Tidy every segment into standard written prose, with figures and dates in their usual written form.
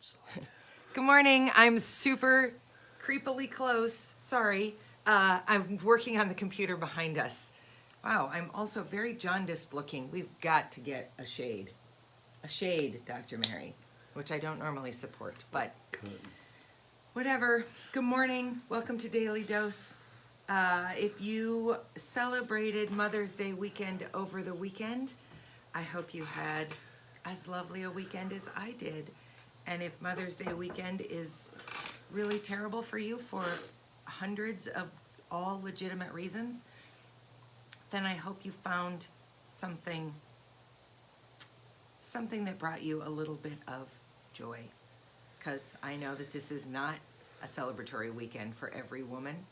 outside. Good morning. I'm super creepily close. Sorry. I'm working on the computer behind us. Wow, I'm also very jaundiced looking. We've got to get a shade. A shade, Dr. Mary, which I don't normally support, but whatever. Good morning. Welcome to Daily Dose. If you celebrated Mother's Day weekend over the weekend, I hope you had as lovely a weekend as I did. And if Mother's Day weekend is really terrible for you for hundreds of all legitimate reasons, then I hope you found something that brought you a little bit of joy. Because I know that this is not a celebratory weekend for every woman.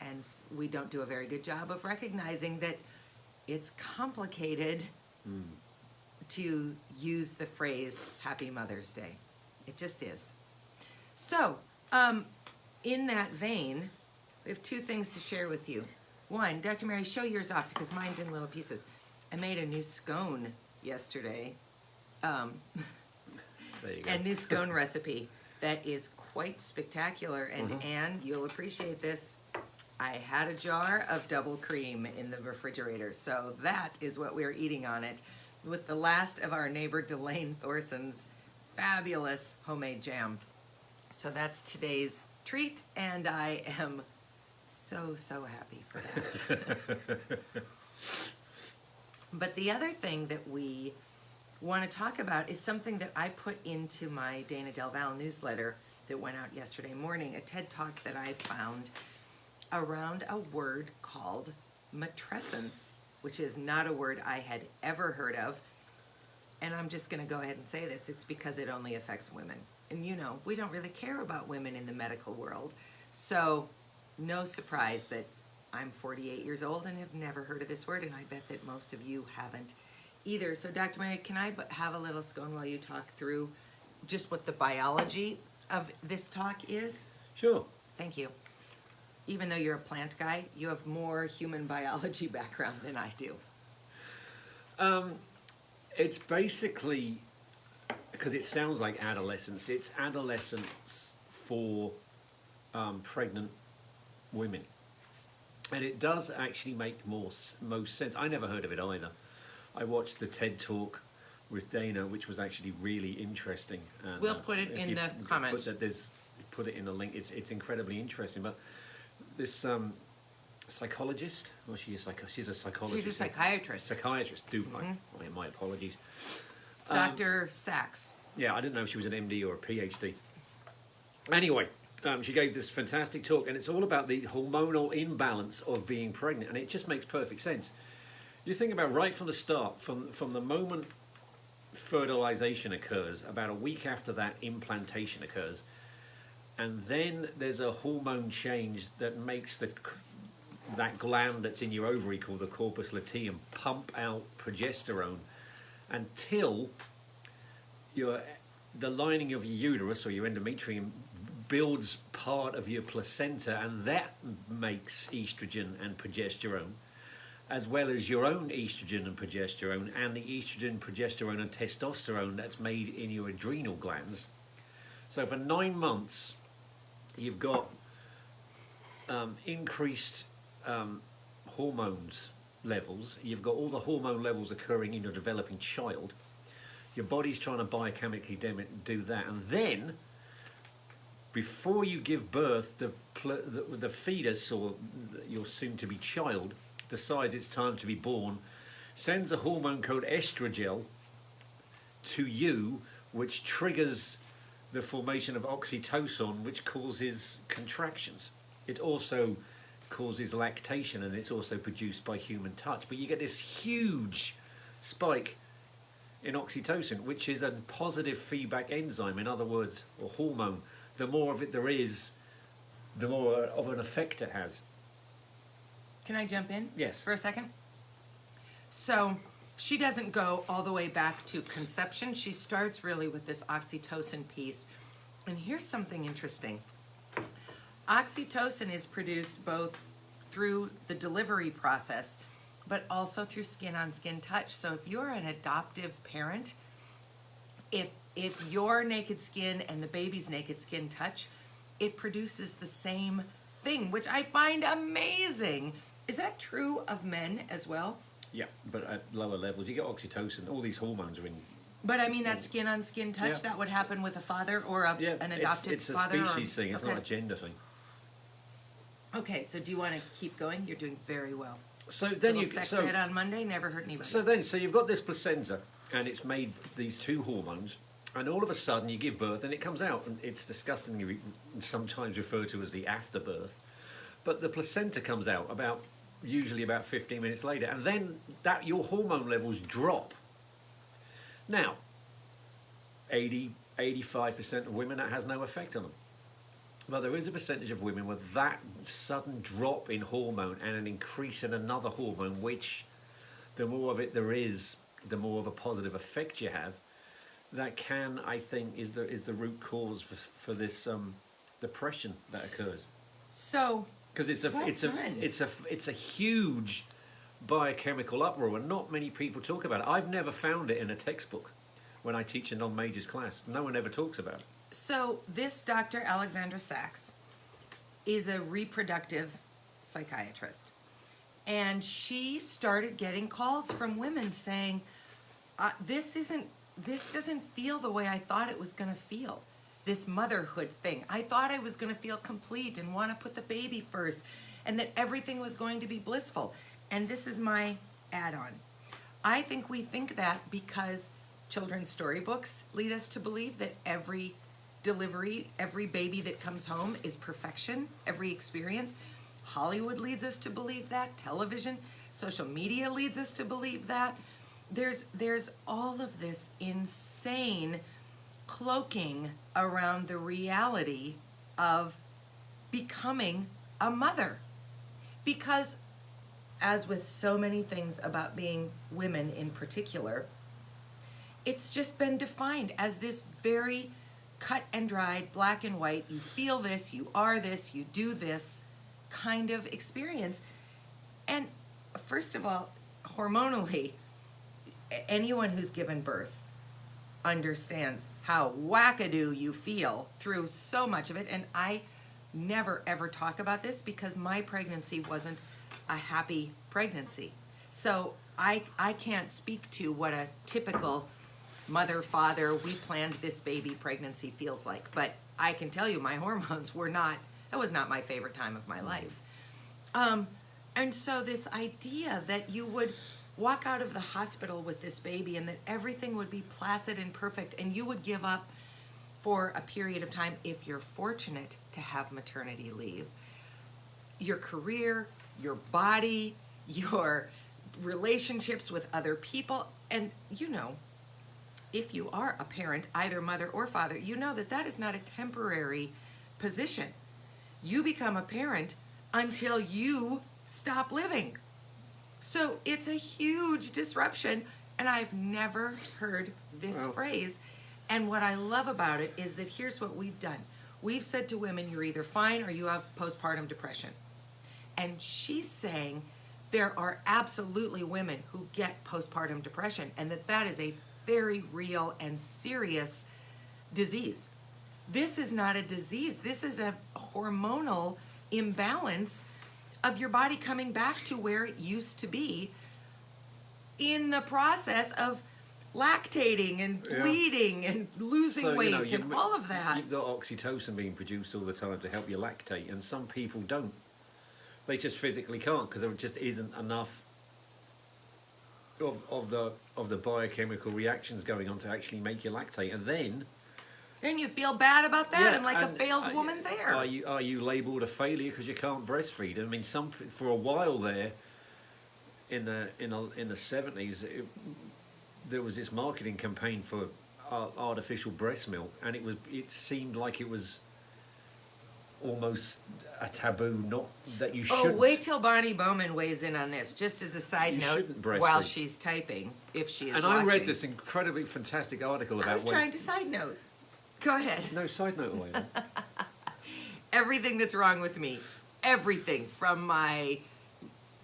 And we don't do a very good job of recognizing that it's complicated to use the phrase Happy Mother's Day. It just is. So, in that vein, we have two things to share with you. One, Dr. Mary, show yours off because mine's in little pieces. I made a new scone yesterday. There you go. A new scone recipe that is quite spectacular. And Anne, you'll appreciate this. I had a jar of double cream in the refrigerator. So that is what we're eating on it with the last of our neighbor Delane Thorson's fabulous homemade jam. So that's today's treat, and I am so happy for that. But the other thing that we want to talk about is something that I put into my Dana Del Val newsletter that went out yesterday morning, a TED Talk that I found around a word called matrescence, which is not a word I had ever heard of. And I'm just going to go ahead and say this. It's because it only affects women. And you know, we don't really care about women in the medical world. So no surprise that I'm 48 years old and have never heard of this word. And I bet that most of you haven't either. So Dr. Mary, can I have a little scone while you talk through just what the biology of this talk is? Sure. Thank you. Even though you're a plant guy, you have more human biology background than I do. It's basically, because it sounds like adolescence, it's adolescence for pregnant women. And it does actually make most sense. I never heard of it either. I watched the TED Talk with Dana, which was actually really interesting. And, We'll put it in the comments. Put it in the link. It's incredibly interesting. But this psychologist, well, she's a psychologist. She's a psychiatrist. Psychiatrist. My apologies. Dr. Sachs. Yeah, I didn't know if she was an MD or a PhD. Anyway, she gave this fantastic talk, and it's all about the hormonal imbalance of being pregnant, and it just makes perfect sense. You think about right from the start, from the moment fertilization occurs, about a week after that, implantation occurs, and then there's a hormone change that makes that gland that's in your ovary called the corpus luteum pump out progesterone until the lining of your uterus or your endometrium builds part of your placenta, and that makes estrogen and progesterone, as well as your own estrogen and progesterone, and the estrogen, progesterone, and testosterone that's made in your adrenal glands. So for 9 months, you've got increased hormones levels. You've got all the hormone levels occurring in your developing child. Your body's trying to biochemically do that, and then before you give birth, the fetus or your soon-to-be child decides it's time to be born, sends a hormone called estrogel to you, which triggers the formation of oxytocin, which causes contractions. It also causes lactation, and it's also produced by human touch. But you get this huge spike in oxytocin, which is a positive feedback enzyme, in other words, or hormone. The more of it there is, the more of an effect it has. Can I jump in? Yes. For a second? So she doesn't go all the way back to conception. She starts really with this oxytocin piece. And here's something interesting. Oxytocin is produced both through the delivery process, but also through skin-on-skin touch. So if you're an adoptive parent, if if your naked skin and the baby's naked skin touch, it produces the same thing, which I find amazing. Is that true of men as well? Yeah, but at lower levels, you get oxytocin. All these hormones are in. But I mean, that skin on skin touch, Yeah. that would happen with a father or an adopted it's a father? species thing. It's okay. not a gender thing. Okay, so do you want to keep going? You're doing very well. So then Little sex ed on Monday never hurt anybody. So you've got this placenta, and it's made these two hormones, and all of a sudden you give birth, and it comes out, and it's disgustingly sometimes referred to as the afterbirth. But the placenta comes out usually about 15 minutes later, and then your hormone levels drop. Now, 85% of women, that has no effect on them. But there is a percentage of women with that sudden drop in hormone and an increase in another hormone, which the more of it there is, the more of a positive effect you have. That can, I think, is the root cause for this depression that occurs. So, because it's a huge biochemical uproar, and not many people talk about it. I've never found it in a textbook when I teach a non-majors class. No one ever talks about it. So this Dr. Alexandra Sachs is a reproductive psychiatrist. And she started getting calls from women saying, this doesn't feel the way I thought it was going to feel. This motherhood thing. I thought I was going to feel complete and want to put the baby first and that everything was going to be blissful. And this is my add-on. I think we think that because children's storybooks lead us to believe that every delivery, every baby that comes home is perfection, every experience. Hollywood leads us to believe that. Television, social media leads us to believe that. There's all of this insane cloaking around the reality of becoming a mother. Because, as with so many things about being women in particular, it's just been defined as this very cut and dried, black and white, you feel this, you are this, you do this kind of experience. And first of all, hormonally, anyone who's given birth understands how wackadoo you feel through so much of it. And I never ever talk about this because my pregnancy wasn't a happy pregnancy. So I can't speak to what a typical mother, father, we planned this baby pregnancy feels like. But I can tell you my hormones that was not my favorite time of my life. And so this idea that you would walk out of the hospital with this baby and that everything would be placid and perfect and you would give up for a period of time, if you're fortunate to have maternity leave, your career, your body, your relationships with other people, and if you are a parent, either mother or father, you know that is not a temporary position. You become a parent until you stop living. So it's a huge disruption, and I've never heard this phrase. And what I love about it is that here's what we've done. We've said to women, you're either fine or you have postpartum depression. And she's saying there are absolutely women who get postpartum depression, and that is a very real and serious disease. This is not a disease. This is a hormonal imbalance of your body coming back to where it used to be in the process of lactating and bleeding and losing weight and all of that. You've got oxytocin being produced all the time to help you lactate, and some people don't. They just physically can't because there just isn't enough of the biochemical reactions going on to actually make you lactate, and then you feel bad about that and like a failed woman there. Are you labelled a failure because you can't breastfeed? I mean, for a while there, in the 70s, there was this marketing campaign for artificial breast milk, and it seemed like it was almost a taboo, not that you shouldn't. Oh, wait till Bonnie Bowman weighs in on this, just as a side note, while she's typing, if she is watching. And I read this incredibly fantastic article about... I was trying to side note. Go ahead. No, side note away. Everything that's wrong with me. Everything from my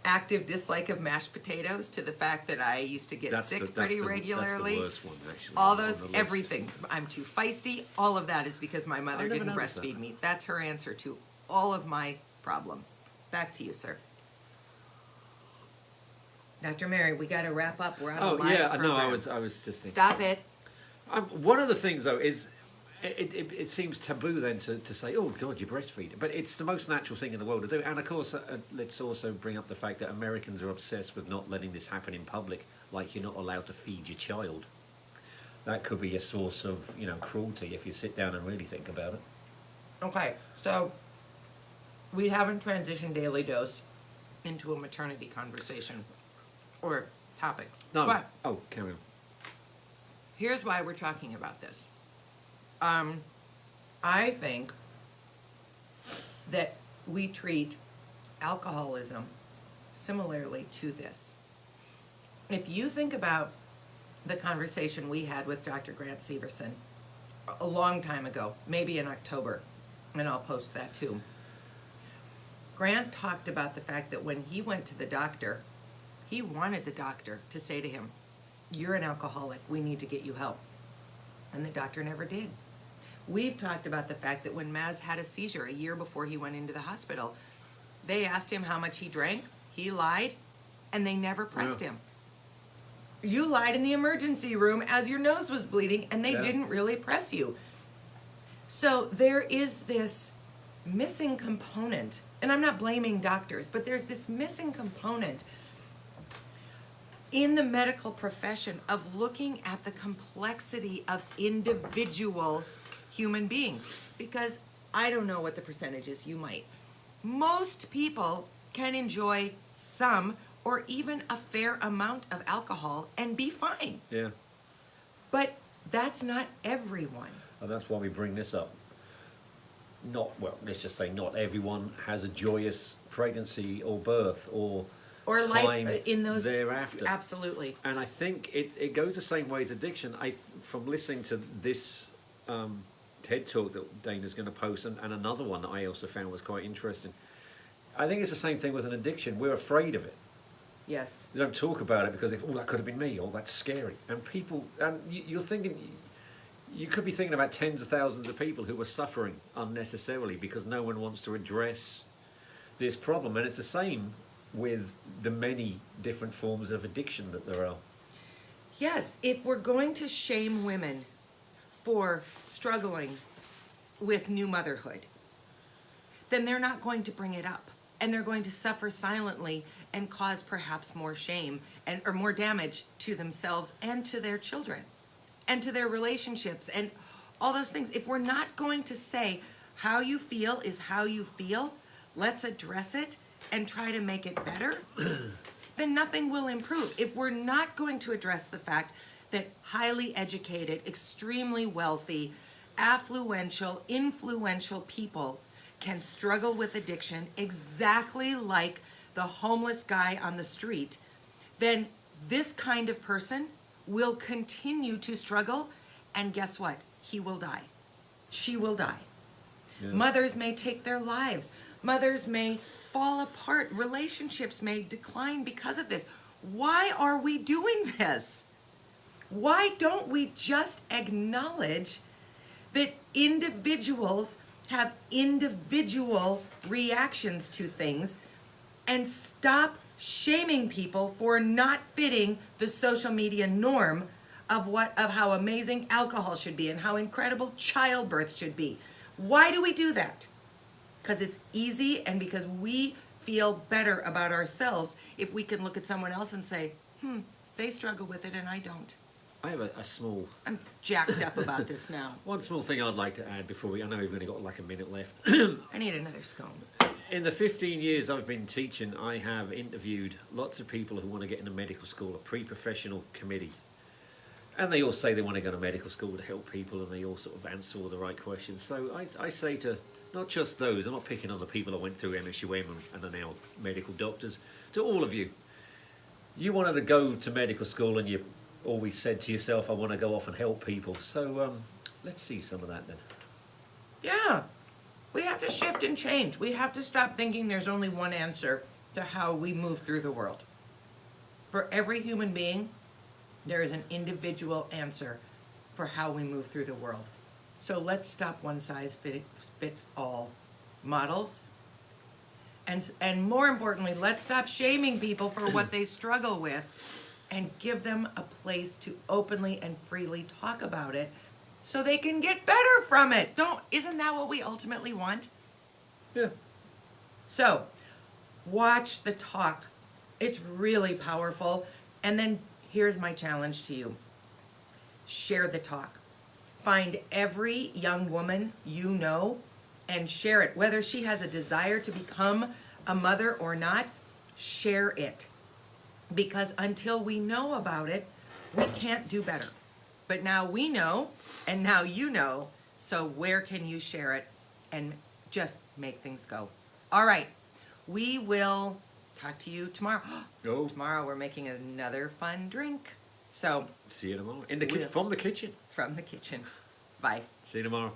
active dislike of mashed potatoes to the fact that I used to get sick pretty regularly. That's the worst one, actually. All those, everything. I'm too feisty. All of that is because my mother didn't breastfeed me. That's her answer to all of my problems. Back to you, sir. Dr. Mary, we got to wrap up. We're on a live program. No, I was just thinking. Stop it. One of the things, though, is it seems taboo then to say, oh, God, you breastfeed. But it's the most natural thing in the world to do. And, of course, let's also bring up the fact that Americans are obsessed with not letting this happen in public, like you're not allowed to feed your child. That could be a source of, cruelty if you sit down and really think about it. Okay, so we haven't transitioned Daily Dose into a maternity conversation or topic. No. But carry on. here's why we're talking about this. I think that we treat alcoholism similarly to this. If you think about the conversation we had with Dr. Grant Severson a long time ago, maybe in October, and I'll post that too. Grant talked about the fact that when he went to the doctor, he wanted the doctor to say to him, "You're an alcoholic, we need to get you help." And the doctor never did. We've talked about the fact that when Maz had a seizure a year before he went into the hospital, they asked him how much he drank, he lied, and they never pressed him. You lied in the emergency room as your nose was bleeding, and they didn't really press you. So there is this missing component, and I'm not blaming doctors, but there's this missing component in the medical profession of looking at the complexity of individual human beings. Because I don't know what the percentage is, you might. Most people can enjoy some or even a fair amount of alcohol and be fine. Yeah. But that's not everyone. And that's why we bring this up. Let's just say not everyone has a joyous pregnancy or birth or time life in those thereafter. Absolutely. And I think it goes the same way as addiction. From listening to this TED talk that Dana's going to post and another one that I also found was quite interesting, I think it's the same thing with an addiction. We're afraid of it. Yes. You don't talk about it because that could have been me, or that's scary. And you're thinking, you could be thinking about tens of thousands of people who are suffering unnecessarily because no one wants to address this problem. And it's the same with the many different forms of addiction that there are. Yes, if we're going to shame women for struggling with new motherhood, then they're not going to bring it up. And they're going to suffer silently and cause perhaps more shame or more damage to themselves and to their children and to their relationships and all those things. If we're not going to say how you feel is how you feel, let's address it and try to make it better, then nothing will improve. If we're not going to address the fact that highly educated, extremely wealthy, affluential, influential people can struggle with addiction exactly like the homeless guy on the street, then this kind of person will continue to struggle, and guess what? He will die. She will die. Yeah. Mothers may take their lives. Mothers may fall apart. Relationships may decline because of this. Why are we doing this? Why don't we just acknowledge that individuals have individual reactions to things and stop shaming people for not fitting the social media norm of how amazing alcohol should be and how incredible childbirth should be? Why do we do that? Because it's easy and because we feel better about ourselves if we can look at someone else and say, they struggle with it and I don't. I have a small... I'm jacked up about this now. One small thing I'd like to add before I know we've only got like a minute left. I need another scone. In the 15 years I've been teaching, I have interviewed lots of people who want to get into medical school, a pre-professional committee. And they all say they want to go to medical school to help people, and they all sort of answer all the right questions. So I say to not just those, I'm not picking on the people that went through MSUM and are now medical doctors, to all of you. You wanted to go to medical school and you always said to yourself, I want to go off and help people. So let's see some of that then. Yeah. We have to shift and change. We have to stop thinking there's only one answer to how we move through the world. For every human being, there is an individual answer for how we move through the world. So let's stop one size fits all models. And more importantly, let's stop shaming people for what they struggle with and give them a place to openly and freely talk about it so they can get better from it. Isn't that what we ultimately want? Yeah. So, watch the talk. It's really powerful. And then here's my challenge to you. Share the talk. Find every young woman you know and share it. Whether she has a desire to become a mother or not, share it. Because until we know about it, we can't do better. But now we know, and now you know, so where can you share it and just make things go? All right, we will talk to you tomorrow. Oh. Tomorrow we're making another fun drink. So See you tomorrow. From the kitchen. from the kitchen. Bye. See you tomorrow.